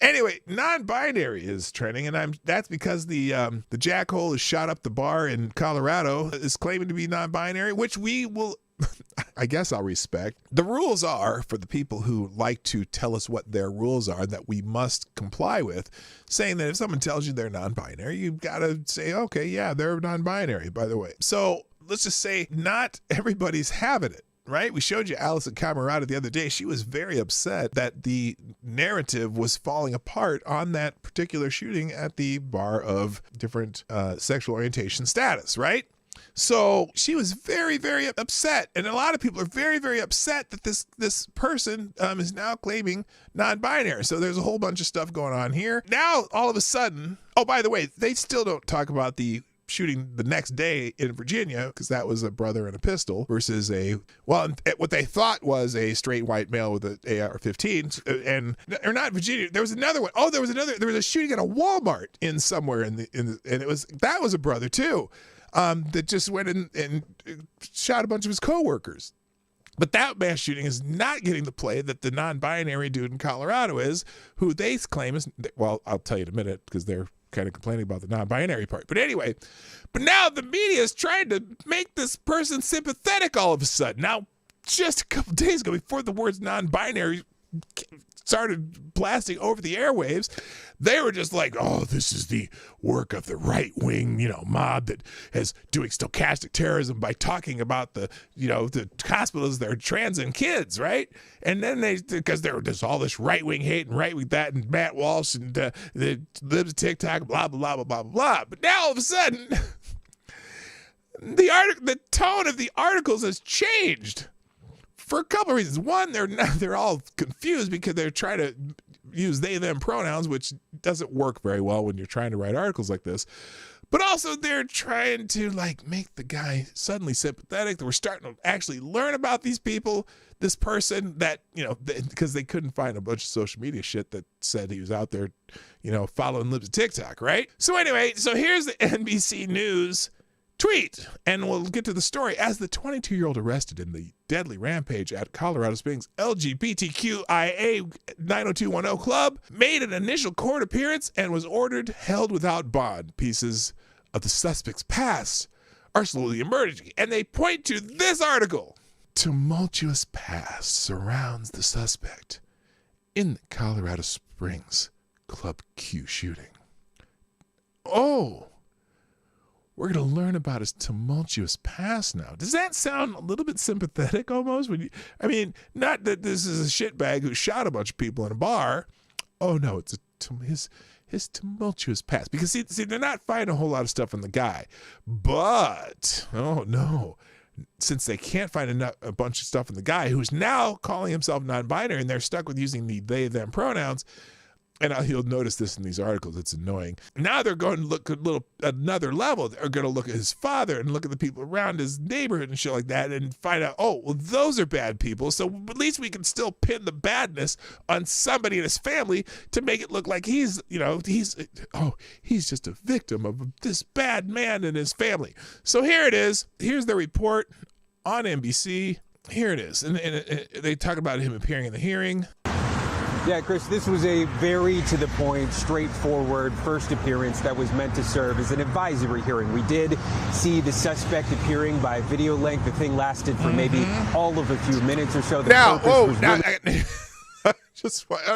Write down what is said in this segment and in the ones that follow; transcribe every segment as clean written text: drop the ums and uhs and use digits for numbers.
Anyway, non-binary is trending, and that's because the jackhole has shot up the bar in Colorado is claiming to be non-binary, which we will, I guess I'll respect. The rules are for the people who like to tell us what their rules are that we must comply with, saying that if someone tells you they're non-binary, you've got to say, okay, yeah, they're non-binary, by the way. So let's just say not everybody's having it. Right? We showed you Allison Camerata the other day. She was very upset that the narrative was falling apart on that particular shooting at the bar of different sexual orientation status, right? So she was very, very upset. And a lot of people are very, very upset that this person is now claiming non-binary. So there's a whole bunch of stuff going on here. Now, all of a sudden, oh, by the way, they still don't talk about the shooting the next day in Virginia, because that was a brother and a pistol versus what they thought was a straight white male with an AR-15, or not Virginia. There was another one. Oh, there was a shooting at a Walmart in somewhere and that was a brother too, that just went in and shot a bunch of his coworkers. But that mass shooting is not getting the play that the non-binary dude in Colorado is, who they claim is, well, I'll tell you in a minute, because they're kind of complaining about the non-binary part. But anyway, now the media is trying to make this person sympathetic all of a sudden. Now, just a couple days ago, before the words non-binary started blasting over the airwaves, they were just like, oh, this is the work of the right-wing, mob that is doing stochastic terrorism by talking about the hospitals that are transing kids, right? And then because there was just all this right-wing hate and right-wing that, and Matt Walsh and the libs TikTok, blah, blah, blah, blah, blah, blah. But now all of a sudden, the tone of the articles has changed. For a couple of reasons. One, they're all confused because they're trying to use they, them pronouns, which doesn't work very well when you're trying to write articles like this. But also they're trying to make the guy suddenly sympathetic. We're starting to actually learn about these people, this person that, because they couldn't find a bunch of social media shit that said he was out there, following libs of TikTok, right? So anyway, here's the NBC News tweet, and we'll get to the story. As the 22-year-old arrested in the deadly rampage at Colorado Springs LGBTQIA 90210 club made an initial court appearance and was ordered held without bond. Pieces of the suspect's past are slowly emerging, and they point to this article. Tumultuous past surrounds the suspect in the Colorado Springs Club Q shooting. Oh, we're going to learn about his tumultuous past now. Does that sound a little bit sympathetic almost? Not that this is a shitbag who shot a bunch of people in a bar. Oh, no, it's his tumultuous past. Because, see, they're not finding a whole lot of stuff on the guy. But, oh, no, since they can't find a bunch of stuff on the guy, who's now calling himself non-binary, and they're stuck with using the they, them pronouns, and he'll notice this in these articles. It's annoying. Now they're going to look at another level. They're going to look at his father and look at the people around his neighborhood and shit like that and find out, oh, well, those are bad people. So at least we can still pin the badness on somebody in his family to make it look like he's just a victim of this bad man in his family. So here it is. Here's the report on NBC. Here it is. And they talk about him appearing in the hearing. Yeah, Chris, this was a very to the point, straightforward first appearance that was meant to serve as an advisory hearing. We did see the suspect appearing by video link. The thing lasted for maybe all of a few minutes or so. I don't know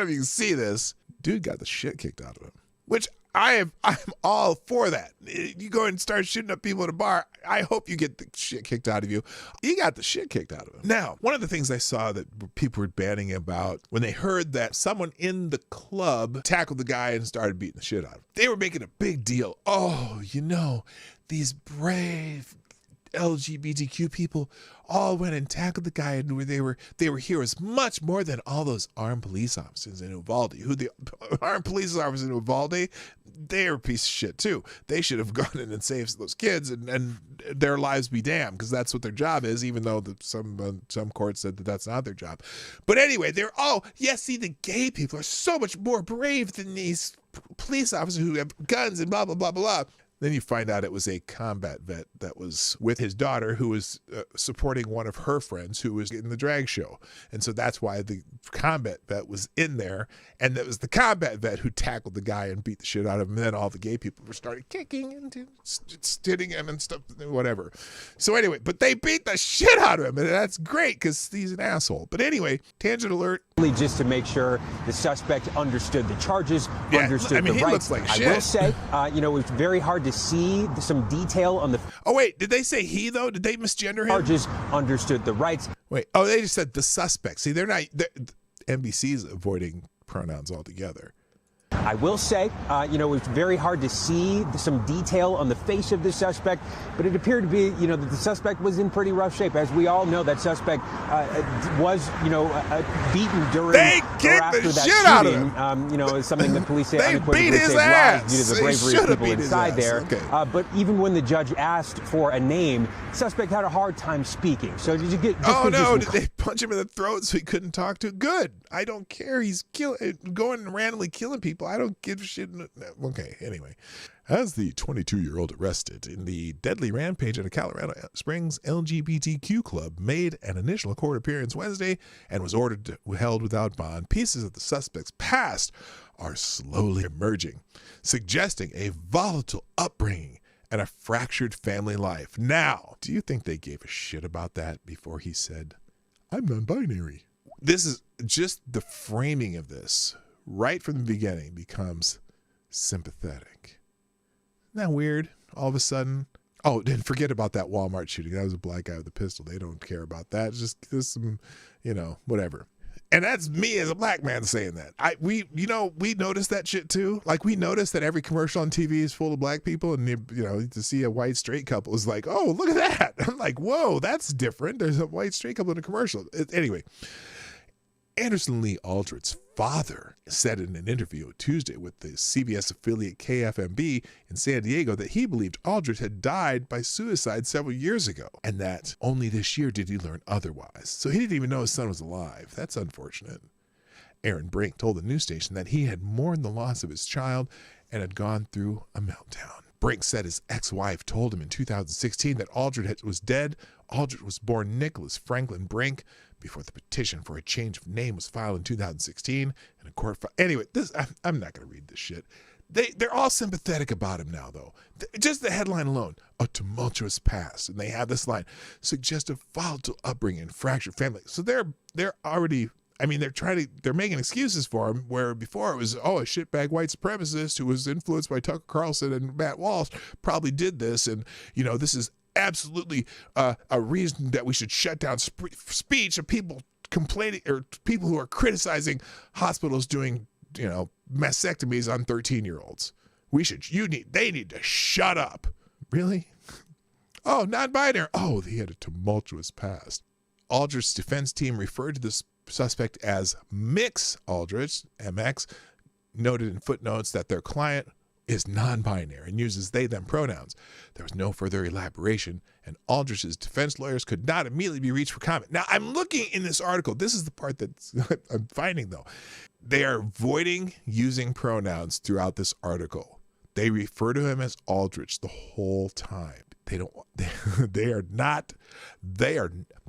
if you can see this. Dude got the shit kicked out of him, which I'm all for that. You go and start shooting up people at a bar, I hope you get the shit kicked out of you. He got the shit kicked out of him. Now, one of the things I saw that people were banning about when they heard that someone in the club tackled the guy and started beating the shit out of him, they were making a big deal. Oh, these brave LGBTQ people all went and tackled the guy, and they were heroes, much more than all those armed police officers in Uvalde. Who the armed police officers in Uvalde, they're a piece of shit too. They should have gone in and saved those kids and their lives be damned, because that's what their job is, even though some courts said that that's not their job. But anyway, they're all, yes, see, the gay people are so much more brave than these police officers who have guns and blah, blah, blah, blah. Then you find out it was a combat vet that was with his daughter, who was supporting one of her friends who was in the drag show. And so that's why the combat vet was in there. And it was the combat vet who tackled the guy and beat the shit out of him. And then all the gay people were started kicking and hitting him and stuff, whatever. So anyway, but they beat the shit out of him. And that's great because he's an asshole. But anyway, tangent alert. Just to make sure the suspect understood the charges, understood the rights. Looks like shit. I will say, it's very hard to see some detail on the. Oh wait, did they say he though? Did they misgender him? Charges, understood the rights. Wait, they just said the suspect. See, NBC's avoiding pronouns altogether. I will say, it's very hard to see some detail on the face of the suspect, but it appeared to be, that the suspect was in pretty rough shape. As we all know, that suspect was, beaten during they or after the that shit shooting. Out of him. It's something the police say they unequivocally beat his saved ass. lives due to the bravery of people inside there. Okay. But even when the judge asked for a name, the suspect had a hard time speaking. So did you get? Did they punch him in the throat so he couldn't talk to? Good. I don't care. He's going and randomly killing people. I don't give a shit. Okay, anyway. As the 22-year-old arrested in the deadly rampage at a Colorado Springs LGBTQ club made an initial court appearance Wednesday and was held without bond, pieces of the suspect's past are slowly emerging, suggesting a volatile upbringing and a fractured family life. Now, do you think they gave a shit about that before he said, "I'm non-binary"? This is just the framing of this right from the beginning becomes sympathetic. Isn't that weird? All of a sudden. Oh, didn't forget about that Walmart shooting. That was a black guy with a pistol. They don't care about that. It's just some, whatever. And that's me as a black man saying that. We noticed that shit too. Like, we noticed that every commercial on TV is full of black people, and to see a white straight couple is like, oh, look at that. I'm like, whoa, that's different. There's a white straight couple in a commercial. Anyway. Anderson Lee Aldrich's father said in an interview Tuesday with the CBS affiliate KFMB in San Diego that he believed Aldrich had died by suicide several years ago, and that only this year did he learn otherwise. So he didn't even know his son was alive. That's unfortunate. Aaron Brink told the news station that he had mourned the loss of his child and had gone through a meltdown. Brink said his ex-wife told him in 2016 that Aldrich was dead. Aldrich was born Nicholas Franklin Brink before the petition for a change of name was filed in 2016 and a court anyway, I'm not going to read this shit. They're all sympathetic about him now, though. Just the headline alone, a tumultuous past, and they have this line, suggest a volatile upbringing and fractured family. So they're already, they're making excuses for him, where before it was, a shitbag white supremacist who was influenced by Tucker Carlson and Matt Walsh probably did this, and this is absolutely a reason that we should shut down speech of people complaining or people who are criticizing hospitals doing, mastectomies on 13-year-olds. They need to shut up. Really? Oh, non-binary. Oh, he had a tumultuous past. Aldrich's defense team referred to this suspect as Mix Aldrich, MX, noted in footnotes that their client is non-binary and uses they-them pronouns. There was no further elaboration, and Aldrich's defense lawyers could not immediately be reached for comment. Now, I'm looking in this article. This is the part that I'm finding, though. They are avoiding using pronouns throughout this article. They refer to him as Aldrich the whole time.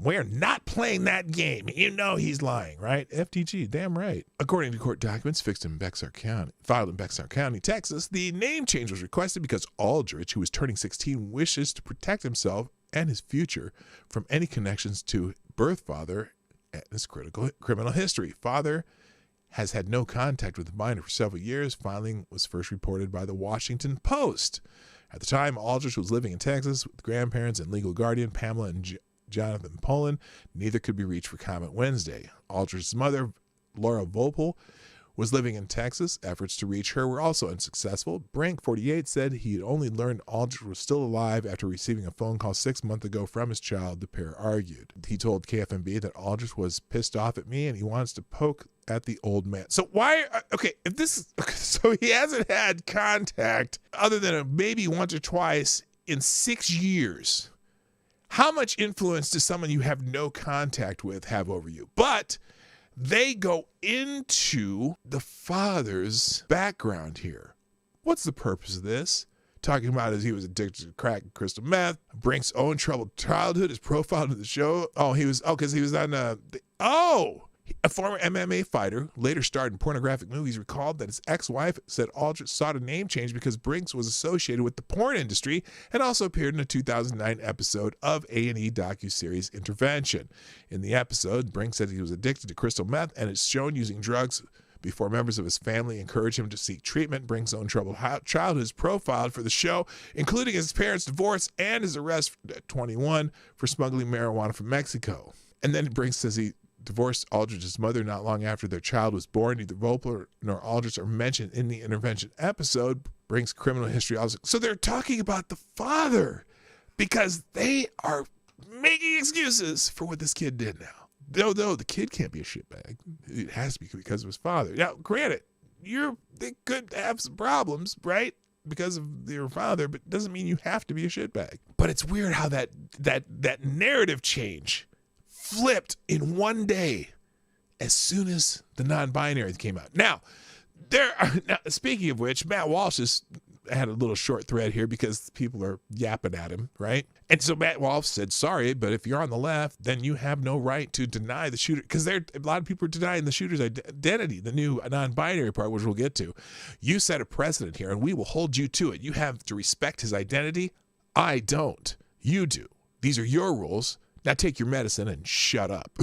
We're not playing that game. He's lying, right? FTG, damn right. According to court documents filed in Bexar County, Texas, the name change was requested because Aldrich, who was turning 16, wishes to protect himself and his future from any connections to birth father and his criminal history. Father has had no contact with the minor for several years. Filing was first reported by the Washington Post. At the time, Aldrich was living in Texas with grandparents and legal guardian Pamela and Jonathan Poland. Neither could be reached for comment Wednesday. Aldrich's mother, Laura Vopel, was living in Texas. Efforts to reach her were also unsuccessful. Brink, 48, said he had only learned Aldrich was still alive after receiving a phone call 6 months ago from his child, the pair argued. He told KFMB that Aldrich was pissed off at me and he wants to poke at the old man. So why, okay, if this, so he hasn't had contact other than maybe once or twice in 6 years. How much influence does someone you have no contact with have over you? But they go into the father's background here. What's the purpose of this? Talking about as he was addicted to crack and crystal meth. Brink's own troubled childhood is profiled in the show. Because he was on a former MMA fighter, later starred in pornographic movies, recalled that his ex-wife said Aldrich sought a name change because Brinks was associated with the porn industry and also appeared in a 2009 episode of A&E docuseries Intervention. In the episode, Brinks said he was addicted to crystal meth and is shown using drugs before members of his family encouraged him to seek treatment. Brinks' own troubled childhood is profiled for the show, including his parents' divorce and his arrest at 21 for smuggling marijuana from Mexico. And then Brinks says he divorced Aldrich's mother not long after their child was born. Neither Vopler nor Aldrich are mentioned in the Intervention episode. Brinks' criminal history also. So they're talking about the father because they are making excuses for what this kid did now. No, the kid can't be a shitbag. It has to be because of his father. Now, granted, they could have some problems, right? Because of your father, but it doesn't mean you have to be a shitbag. But it's weird how that narrative change flipped in one day as soon as the non-binary came out. Now, speaking of which, Matt Walsh has had a little short thread here because people are yapping at him, right? And so Matt Walsh said, sorry, but if you're on the left, then you have no right to deny the shooter, because a lot of people are denying the shooter's identity, the new non-binary part, which we'll get to. You set a precedent here, and we will hold you to it. You have to respect his identity. I don't. You do. These are your rules. Now take your medicine and shut up.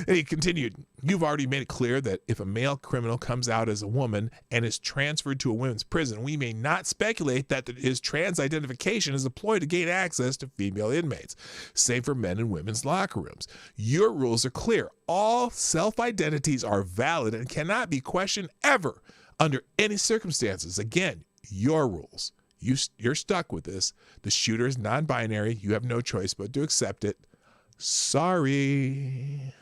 And he continued, you've already made it clear that if a male criminal comes out as a woman and is transferred to a women's prison, we may not speculate that his trans identification is a ploy to gain access to female inmates, save for men and women's locker rooms. Your rules are clear. All self-identities are valid and cannot be questioned ever under any circumstances. Again, your rules. You're stuck with this. The shooter is non-binary. You have no choice but to accept it. Sorry.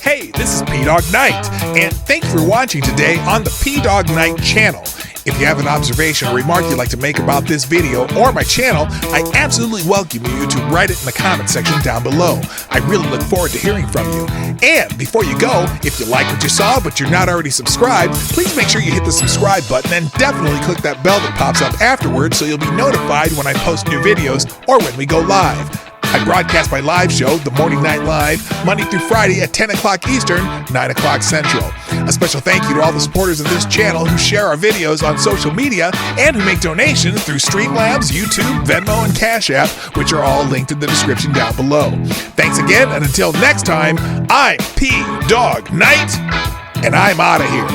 Hey, this is PDawgKnight, and thank you for watching today on the PDawgKnight channel. If you have an observation or remark you'd like to make about this video or my channel, I absolutely welcome you to write it in the comment section down below. I really look forward to hearing from you. And before you go, if you like what you saw but you're not already subscribed, please make sure you hit the subscribe button and definitely click that bell that pops up afterwards so you'll be notified when I post new videos or when we go live. I broadcast my live show, The Morning Night Live, Monday through Friday at 10 o'clock Eastern, 9 o'clock Central. A special thank you to all the supporters of this channel who share our videos on social media and who make donations through Streamlabs, YouTube, Venmo, and Cashapp, which are all linked in the description down below. Thanks again, and until next time, I'm PDawgKnight, and I'm out of here.